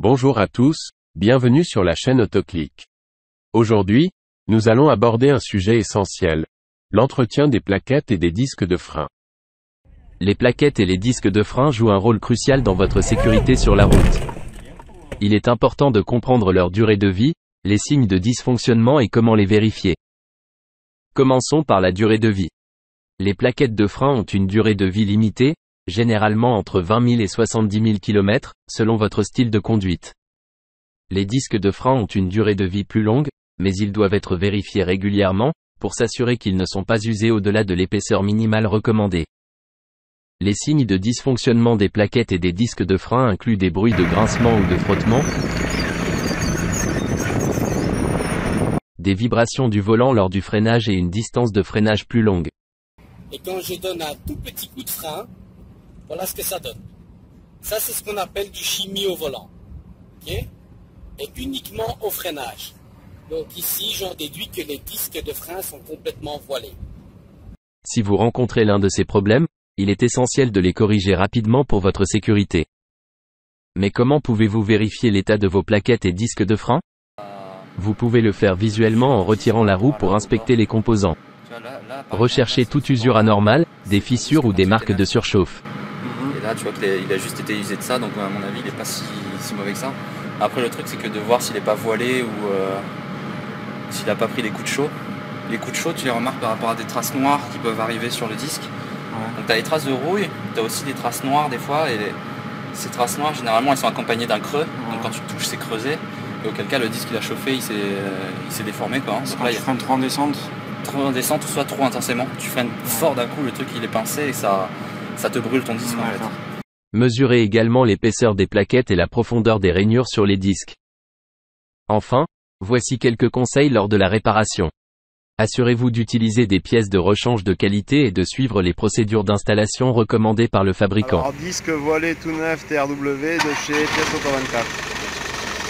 Bonjour à tous, bienvenue sur la chaîne Autoclick. Aujourd'hui, nous allons aborder un sujet essentiel, l'entretien des plaquettes et des disques de frein. Les plaquettes et les disques de frein jouent un rôle crucial dans votre sécurité sur la route. Il est important de comprendre leur durée de vie, les signes de dysfonctionnement et comment les vérifier. Commençons par la durée de vie. Les plaquettes de frein ont une durée de vie limitée, généralement entre 20 000 et 70 000 km, selon votre style de conduite. Les disques de frein ont une durée de vie plus longue, mais ils doivent être vérifiés régulièrement, pour s'assurer qu'ils ne sont pas usés au-delà de l'épaisseur minimale recommandée. Les signes de dysfonctionnement des plaquettes et des disques de frein incluent des bruits de grincement ou de frottement, des vibrations du volant lors du freinage et une distance de freinage plus longue. Et quand je donne un tout petit coup de frein, voilà ce que ça donne. Ça, c'est ce qu'on appelle du chimie au volant. Okay, et uniquement au freinage. Donc ici, j'en déduis que les disques de frein sont complètement voilés. Si vous rencontrez l'un de ces problèmes, il est essentiel de les corriger rapidement pour votre sécurité. Mais comment pouvez-vous vérifier l'état de vos plaquettes et disques de frein? Vous pouvez le faire visuellement en retirant la roue pour inspecter les composants. Recherchez toute usure anormale, des fissures ou des marques de surchauffe. Et là, tu vois qu'il a juste été usé de ça, donc à mon avis, il n'est pas si mauvais que ça. Après, le truc, c'est que de voir s'il n'est pas voilé ou s'il n'a pas pris des coups de chaud. Les coups de chaud, tu les remarques par rapport à des traces noires qui peuvent arriver sur le disque. Ouais. Donc tu as les traces de rouille, tu as aussi des traces noires des fois, et ces traces noires, généralement, elles sont accompagnées d'un creux. Ouais. Donc quand tu touches, c'est creusé. Et auquel cas, le disque, il a chauffé, il s'est déformé, quoi. Donc là, tu freines trop en descente. Trop en descente, ou soit trop intensément. Tu freines fort d'un coup, le truc, il est pincé et ça te brûle ton disque, en fait. Mesurez également l'épaisseur des plaquettes et la profondeur des rainures sur les disques. Enfin, voici quelques conseils lors de la réparation. Assurez-vous d'utiliser des pièces de rechange de qualité et de suivre les procédures d'installation recommandées par le fabricant. Alors, disque voilé tout neuf TRW de chez Pièces Auto 24.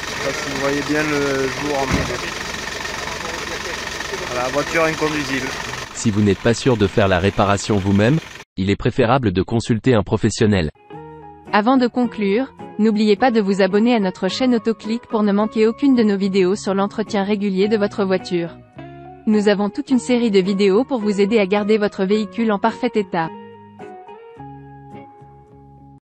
Je sais pas si vous voyez bien le jour en milieu. Voilà, voiture inconduisible. Si vous n'êtes pas sûr de faire la réparation vous-même, il est préférable de consulter un professionnel. Avant de conclure, n'oubliez pas de vous abonner à notre chaîne Autoclick pour ne manquer aucune de nos vidéos sur l'entretien régulier de votre voiture. Nous avons toute une série de vidéos pour vous aider à garder votre véhicule en parfait état.